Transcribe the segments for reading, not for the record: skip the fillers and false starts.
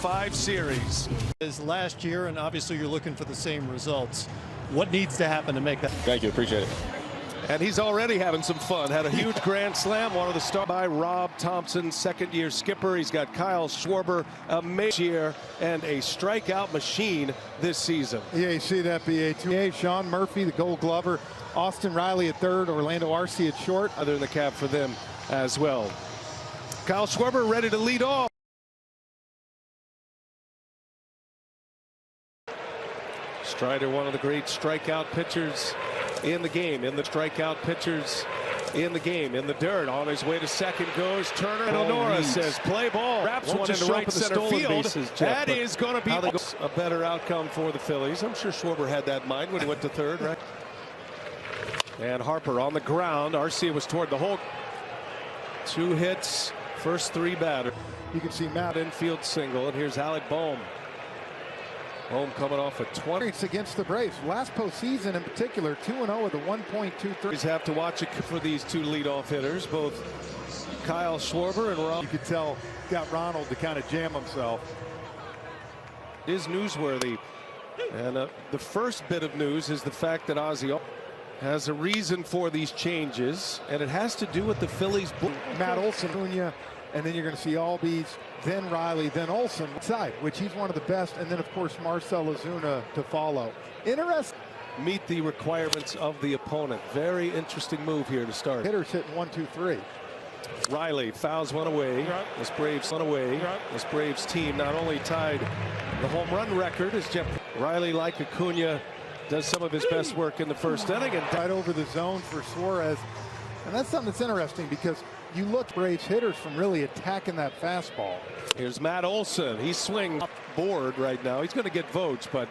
5 series. As last year, and obviously you're looking for the same results. What needs to happen to make that? Thank you, appreciate it. And he's already having some fun. Had a huge grand slam. One of the stars by Rob Thompson, second-year skipper. He's got Kyle Schwarber, a major year, and a strikeout machine this season. Yeah, you see that BA2. Sean Murphy, the Gold Glover. Austin Riley at third. Orlando Arce at short. Other in the cap for them as well. Kyle Schwarber ready to lead off. Strider, one of the great strikeout pitchers in the game. In the strikeout pitchers in the game. In the dirt, on his way to second goes Turner. And Honora says play ball. Wraps one into right center field. Bases, Jeff, that is going to be a better outcome for the Phillies. I'm sure Schwarber had that in mind when he went to third, right? And Harper on the ground. Arce was toward the hole. 2 hits, first 3 batters. You can see Matt infield single, and here's Alec Bohm. Bohm coming off a 20 against the Braves. Last postseason in particular, 2-0 with a 1.23. Have to watch it for these 2 leadoff hitters, both Kyle Schwarber and Rob. You could tell got Ronald to kind of jam himself. It is newsworthy, and the first bit of news is the fact that Ozzy has a reason for these changes, and it has to do with the Phillies. Matt Olson, Cunha, and then you're going to see ALDS, then Riley, then Olson side, which he's one of the best, and then of course Marcell Ozuna to follow. Interesting. Meet the requirements of the opponent. Very interesting move here to start. Hitters hitting 1, 2, 3. Riley fouls one away. This Braves one away. This Braves team not only tied the home run record as Jeff Riley, like Acuna, does some of his best work in the first inning and right over the zone for Suarez. And that's something that's interesting because you look Braves hitters from really attacking that fastball. Here's Matt Olson. He's swinging up board right now. He's going to get votes, but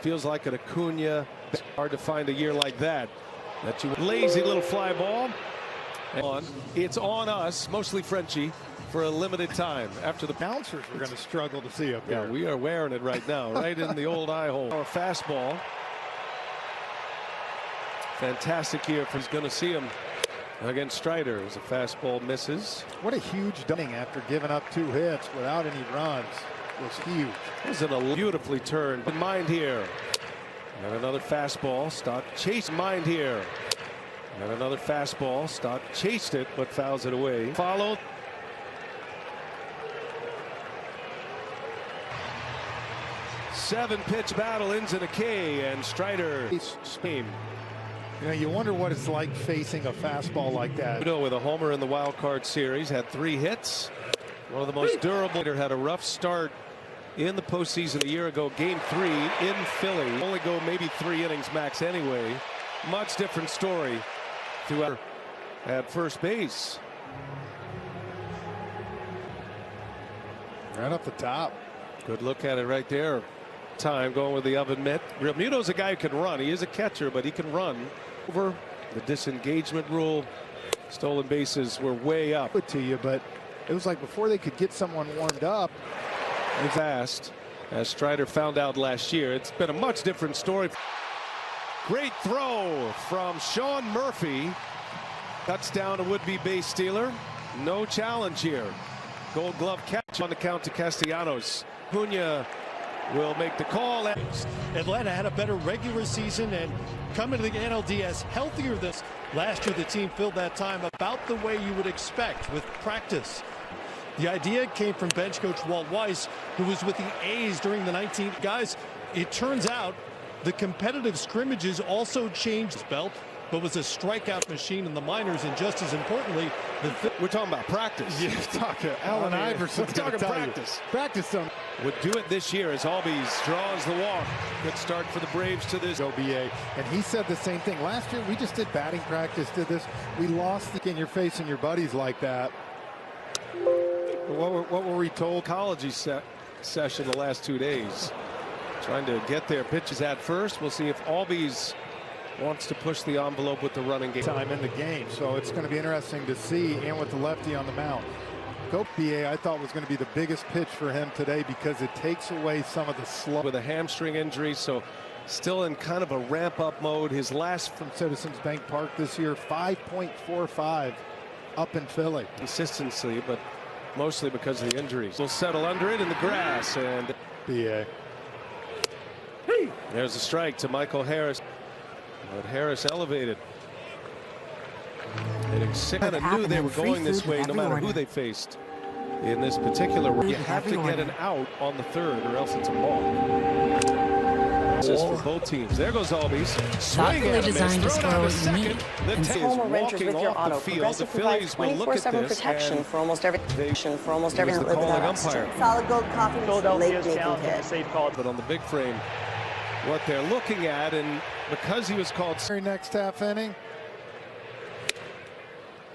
feels like an Acuna. It's hard to find a year like that. That you lazy little fly ball. And it's on us, mostly Frenchie, for a limited time. After the bouncers, we're going to struggle to see up there. Yeah, we are wearing it right now, right in the old eye hole. Our fastball. Fantastic here if he's going to see him against Strider as a fastball misses. What a huge dunning after giving up 2 hits without any runs. Was huge. This is a beautifully turned in mind here. And another fastball. Stott chased mind here. And another fastball. Stott chased it but fouls it away. Followed. Seven-pitch battle ends in a K, and Strider game. You know, you wonder what it's like facing a fastball like that. With a homer in the wild card series, had 3 hits. One of the most durable. Had a rough start in the postseason a year ago. Game 3 in Philly. Only go maybe 3 innings max anyway. Much different story throughout at first base. Right up the top. Good look at it right there. Time going with the oven mitt. Realmuto's a guy who can run. He is a catcher, but he can run. Over the disengagement rule. Stolen bases were way up. To you, but it was like before they could get someone warmed up. Fast, as Strider found out last year. It's been a much different story. Great throw from Sean Murphy. Cuts down a would-be base stealer. No challenge here. Gold Glove catch on the count to Castellanos. Cunha will make the call. Atlanta had a better regular season and coming to the NLDS healthier this last year. The team filled that time about the way you would expect with practice. The idea came from bench coach Walt Weiss, who was with the A's during the 19th. Guys, it turns out the competitive scrimmages also changed his belt, but was a strikeout machine in the minors, and just as importantly, we're talking about practice. Yeah, talking Allen Iverson. We're talking practice. Practice them. Would do it this year as Albies draws the walk. Good start for the Braves to this. OBA, and he said the same thing last year. We just did batting practice. Did this? We lost in your face and your buddies like that. What were we told? Ecology session the last 2 days. Trying to get their pitches at first. We'll see if Albies wants to push the envelope with the running game. Time in the game, so it's going to be interesting to see, and with the lefty on the mound. BA, I thought was going to be the biggest pitch for him today because it takes away some of the slow. With a hamstring injury, so still in kind of a ramp-up mode. His last from Citizens Bank Park this year, 5.45 up in Philly. Consistency, but mostly because of the injuries. We'll settle under it in the grass, and BA. There's a strike to Michael Harris. But Harris elevated. Hitting six. I knew they were going this way no matter who they faced in this particular one. You have to get an out on the third or else it's a ball. This is for both teams. There goes Albies. Swing and a miss. Thrown out to second. The team is walking off the field. The Phillies will look at this protection for almost everything that lives calling umpire. Solid gold coffee, late making kit. But on the big frame, what they're looking at, and because he was called Very next half inning,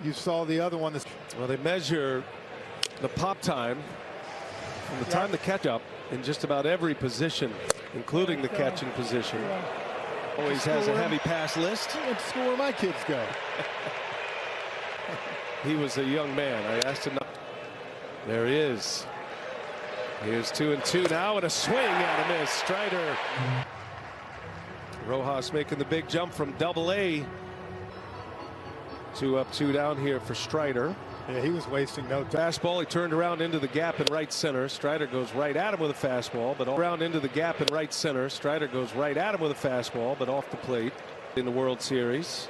you saw the other one. Well, they measure the pop time from the time to catch up in just about every position, including the catching position. Always has a heavy pass list. What school where my kids go? He was a young man. I asked him. There he is. Here's 2-2 now, and a swing and a miss. Strider. Rojas making the big jump from Double-A. 2 up, 2 down here for Strider. Yeah, he was wasting no time. Fastball, he turned around into the gap in right center. Strider goes right at him with a fastball, but all around into the gap in right center. Strider goes right at him with a fastball, but off the plate in the World Series.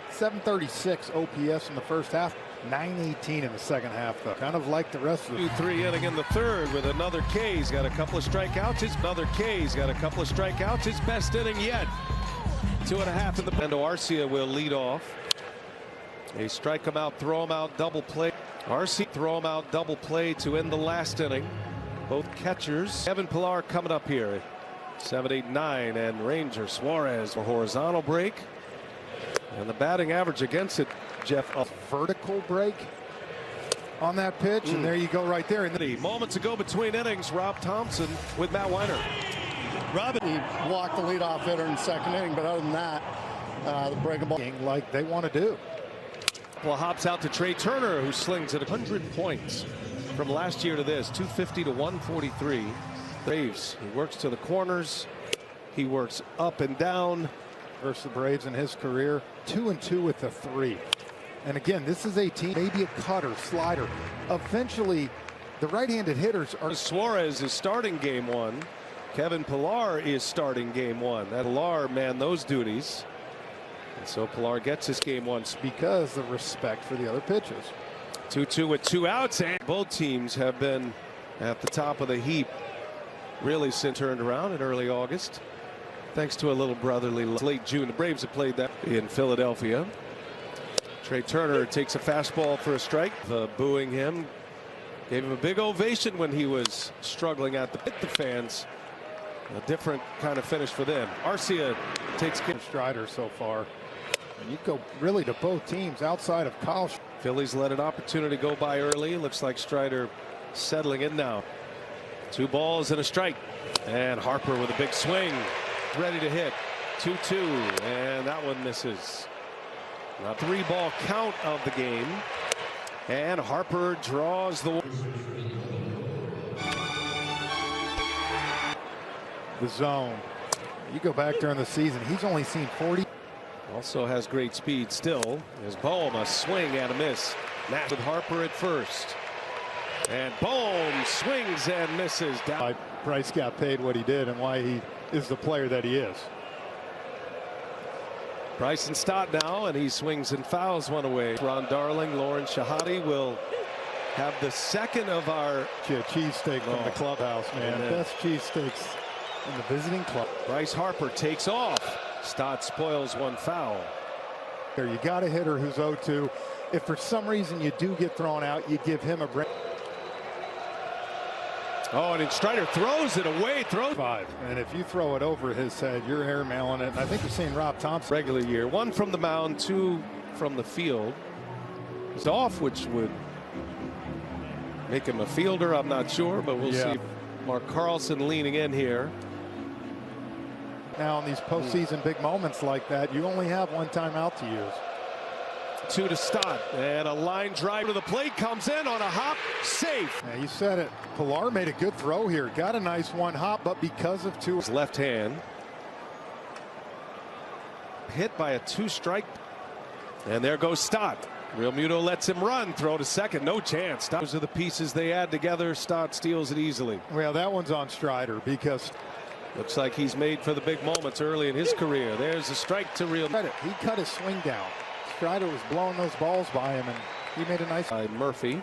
736 OPS in the first half. 918 in the second half, though. Kind of like the rest of the 2-3 inning in the third with another K. He's got a couple of strikeouts. His another K. He's got a couple of strikeouts. His best inning yet. 2.5 in the Mando Arcia will lead off. They strike him out, throw him out, double play. Arcia throw him out, double play to end the last inning. Both catchers. Kevin Pillar coming up here. 7, 8, 9, and Ranger Suarez a horizontal break. And the batting average against it, Jeff, a vertical break on that pitch, and there you go right there. And moments ago between innings, Rob Thompson with Matt Weiner. Robin, he walked the leadoff hitter in the second inning, but other than that, the breaking ball like they want to do. Well, hops out to Trey Turner, who slings at 100 points from last year to this, 250 to 143. Braves. He works to the corners. He works up and down. Versus the Braves in his career, 2-2 with the 3. And again, this is a team, maybe a cutter, slider. Eventually, the right-handed hitters are. Suarez is starting game 1. Kevin Pillar is starting game 1. That Pillar man those duties. And so Pillar gets his game 1 because of respect for the other pitches. 2-2 with 2 outs, and both teams have been at the top of the heap really since turned around in early August. Thanks to a little brotherly late June. The Braves have played that in Philadelphia. Trey Turner takes a fastball for a strike. Booing him. Gave him a big ovation when he was struggling at the pit. The fans. A different kind of finish for them. Arcia takes Strider so far. And you go really to both teams outside of Kyle. Phillies let an opportunity go by early. Looks like Strider settling in now. 2 balls and a strike. And Harper with a big swing. Ready to hit. 2-2, and that one misses. A 3-ball count of the game, and Harper draws the zone. You go back during the season, he's only seen 40. Also has great speed still. As Bohm, a swing and a miss. Matt with Harper at first, and Bohm swings and misses down. Why Bryce got paid what he did and why he is the player that he is. Bryson Stott now, and he swings and fouls one away. Ron Darling, Lauren Shahadi will have the second of our cheesesteak from the clubhouse, man. Best cheesesteaks in the visiting club. Bryce Harper takes off. Stott spoils one foul. There, you got a hitter who's 0-2. If for some reason you do get thrown out, you give him a break. Oh, and Strider throws it away. Throws 5. And if you throw it over his head, you're airmailing it. And I think you're seeing Rob Thompson. Regular year. 1 from the mound, 2 from the field. He's off, which would make him a fielder. I'm not sure, but we'll see. Mark Carlson leaning in here. Now, in these postseason big moments like that, you only have one timeout to use. 2 to Stott, and a line drive to the plate comes in on a hop, safe. Yeah, you said it. Pillar made a good throw here. Got a nice one hop, but because of 2. His left hand hit by a 2-strike, and there goes Stott. Real Muto lets him run. Throw to second. No chance. Those are the pieces they add together. Stott steals it easily. Well, that one's on Strider because looks like he's made for the big moments early in his career. There's a strike to Real. He cut his swing down. Strider was blowing those balls by him, and he made a nice. By Murphy.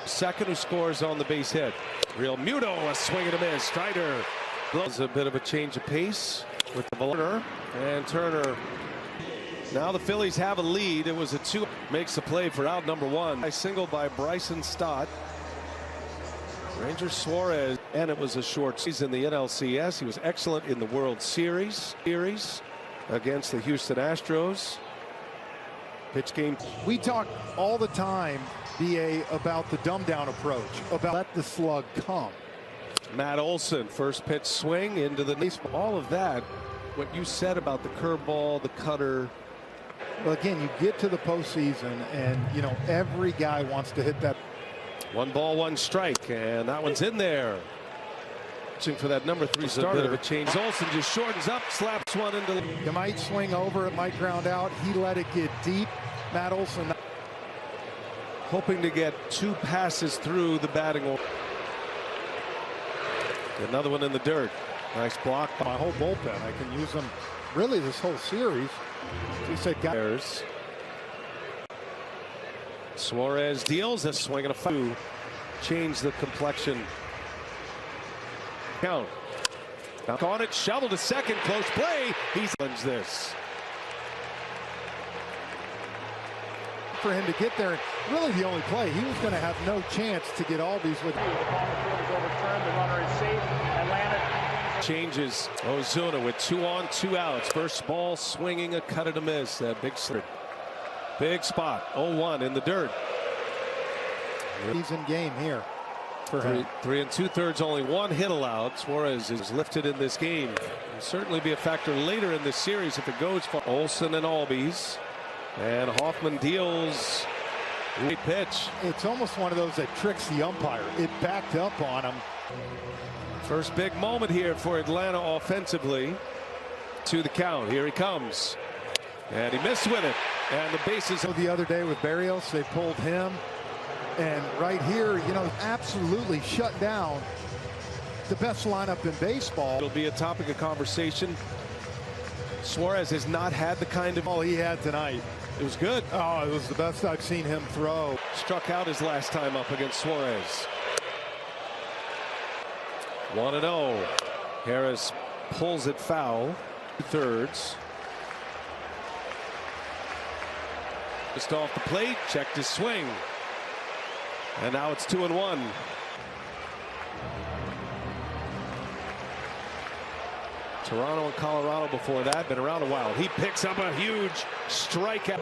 Second who scores on the base hit. Real Muto, a swing and a miss. Strider blows a bit of a change of pace with the Turner, and Turner. Now the Phillies have a lead. It was a 2. Makes the play for out number 1. A single by Bryson Stott. Ranger Suarez, and it was a short season in the NLCS. He was excellent in the World Series against the Houston Astros. Pitch game. We talk all the time, BA, about the dumb down approach, about let the slug come. Matt Olson, first pitch swing into the knees. All of that, what you said about the curveball, the cutter. Well, again, you get to the postseason, and you know every guy wants to hit that. 1 ball, 1 strike, and that one's in there. Watching for that number 3 starter. A bit of a change. Olson just shortens up, slaps one into. It might swing over, it might ground out. He let it get deep. Matt Olson hoping to get 2 passes through the batting order. Another one in the dirt. Nice block. My whole bullpen. I can use them really this whole series. He said, guys. Suarez deals a swing and a foul. Change the complexion. Count. On it, shovel to second, close play. He's this. For him to get there, really the only play. He was going to have no chance to get Albies with. Changes Ozuna with 2 on, 2 outs. First ball swinging, a cut and a miss. That big slip. Big spot. 0-1 in the dirt. He's in game here. For 3 2/3, only 1 hit allowed. Suarez is lifted in this game. Will certainly be a factor later in this series if it goes for Olson and Albies. And Hoffman deals. Great pitch. It's almost one of those that tricks the umpire. It backed up on him. First big moment here for Atlanta offensively. To the count. Here he comes. And he missed with it. And the bases. The other day with Barrios, they pulled him. And right here, you know, absolutely shut down the best lineup in baseball. It'll be a topic of conversation. Suarez has not had the kind of ball he had tonight. It was good. Oh, it was the best I've seen him throw. Struck out his last time up against Suarez. 1-0. Harris pulls it foul. 2/3. Just off the plate, checked his swing. And now it's 2-1. Toronto and Colorado before that, been around a while. He picks up a huge strikeout.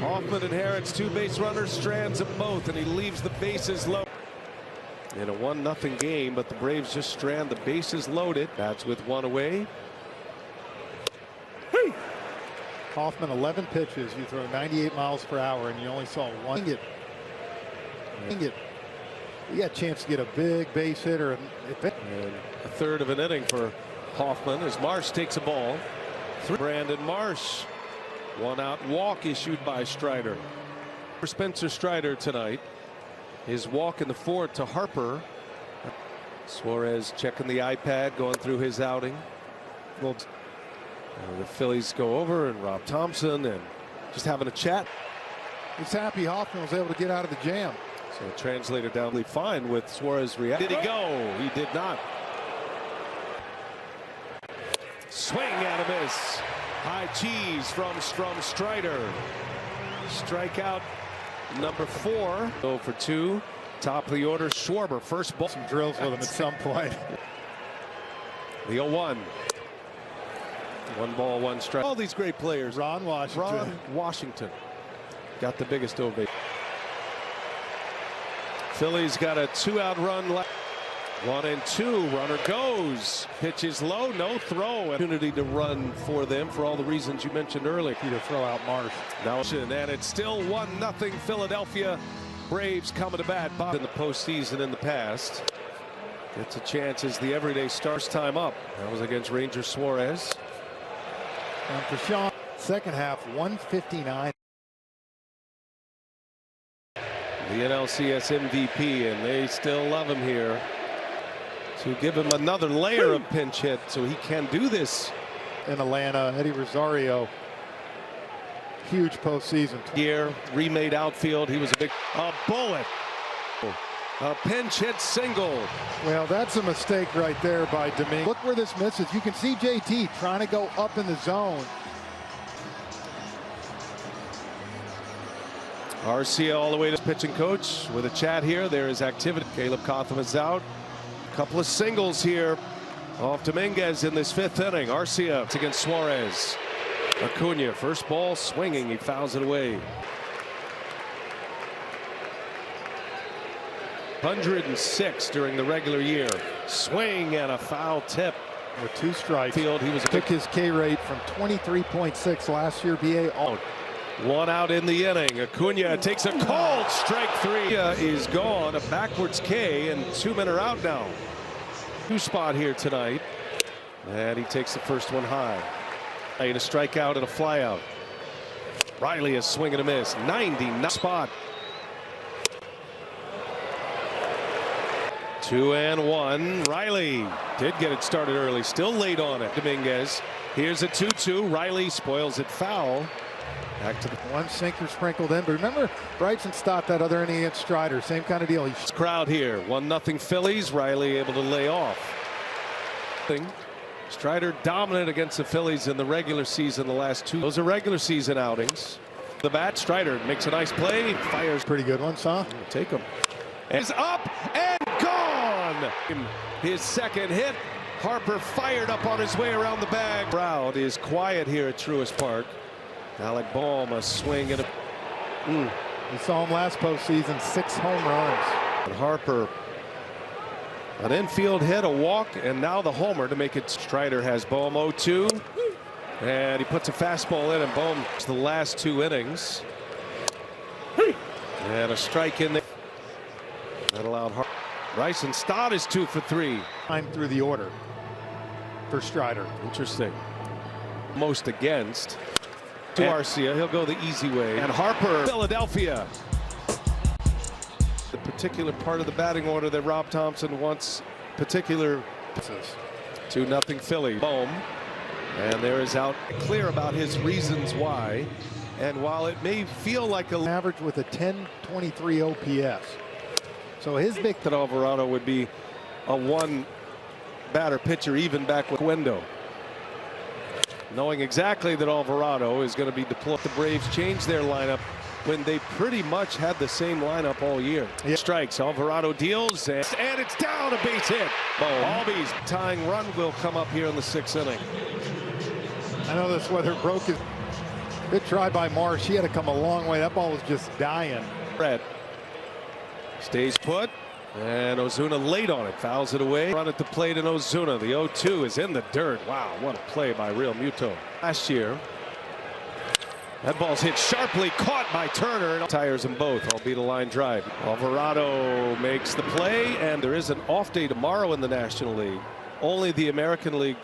Hoffman and Harris, 2 base runners, strands them both, and he leaves the bases low. In a 1-0 game, but the Braves just strand the bases loaded. That's with 1 away. Hey! Hoffman, 11 pitches. You throw 98 miles per hour, and you only saw 1. You got a chance to get a big base hitter. And a third of an inning for Hoffman as Marsh takes a ball. Brandon Marsh. 1 out walk issued by Strider. For Spencer Strider tonight. His walk in the 4th to Harper. Suarez checking the iPad, going through his outing. The Phillies go over, and Rob Thompson and just having a chat. He's happy Hoffman was able to get out of the jam. So the translator down fine with Suarez react. Did he go? He did not. Swing and a miss. High cheese from Strider. Strikeout number 4. 0 for 2. Top of the order, Schwarber. First ball. Some drills with him at some point. The 0-1. 1 ball, 1 strike. All these great players. Ron Washington. Got the biggest ovation. Phillies got a 2-out run left. 1-2. Runner goes. Pitch is low. No throw. Opportunity to run for them for all the reasons you mentioned earlier. To throw out Marsh. Now, and it's still 1-0 Philadelphia. Braves coming to bat in the postseason in the past. Gets a chance as the everyday starts time up. That was against Ranger Suarez. And for Sean, Second half, 159. The NLCS MVP, and they still love him here to give him another layer of pinch hit so he can do this. In Atlanta, Eddie Rosario, huge postseason. Year, remade outfield, he was a bullet. A pinch hit single. Well, that's a mistake right there by Dominguez. Look where this misses. You can see JT trying to go up in the zone. Arcia all the way to pitching coach with a chat here. There is activity. Caleb Cotham is out. A couple of singles here off Dominguez in this fifth inning. Arcia against Suarez. Acuna, first ball swinging. He fouls it away. 106 during the regular year. Swing and a foul tip. With 2 strikes. Field, he was took his K rate from 23.6 last year. BA out. 1 out in the inning. Acuna takes a called strike 3. Is gone. A backwards K, and 2 men are out now. 2 spot here tonight, and he takes the first one high. A strikeout and a flyout. Riley is swing and a miss. 90 spot. 2-1. Riley did get it started early. Still late on it. Dominguez. Here's a 2-2. Riley spoils it foul. Back to the one sinker sprinkled in, but remember Bryson stopped that other inning against Strider. Same kind of deal. Crowd here. 1-0 Phillies. Riley able to lay off. Strider dominant against the Phillies in the regular season. The last 2. Those are regular season outings. The bat. Strider makes a nice play. Fires. Pretty good ones, huh? Take him. Is up and gone. His second hit. Harper fired up on his way around the bag. Crowd is quiet here at Truist Park. Alec Bohm, a swing and a. We saw him last postseason, 6 home runs. And Harper, an infield hit, a walk, and now the homer to make it. Strider has Bohm 0-2, and he puts a fastball in, and Bohm the last 2 innings. And a strike in there. That allowed Harper. Bryson Stott is 2 for 3. Time through the order for Strider. Interesting. Most against. To Arcia, he'll go the easy way. And Harper, Philadelphia. The particular part of the batting order that Rob Thompson wants. Particular. 2-0 Philly. Bohm. And there is out clear about his reasons why. And while it may feel like a average with a 1023 OPS. So his big that Alvarado would be a 1 batter pitcher even back with window. Knowing exactly that Alvarado is going to be deployed. The Braves changed their lineup when they pretty much had the same lineup all year. Yeah. Strikes. Alvarado deals, and it's down, a base hit. Albies tying run will come up here in the 6th inning. I know this weather broke his. Good try by Marsh. He had to come a long way. That ball was just dying. Red stays put. And Ozuna late on it, fouls it away. Run at the plate, and Ozuna, the 0-2 is in the dirt. Wow, what a play by Real Muto. Last year, that ball's hit sharply, caught by Turner, and tires them both, albeit a line drive. Alvarado makes the play, and there is an off day tomorrow in the National League. Only the American League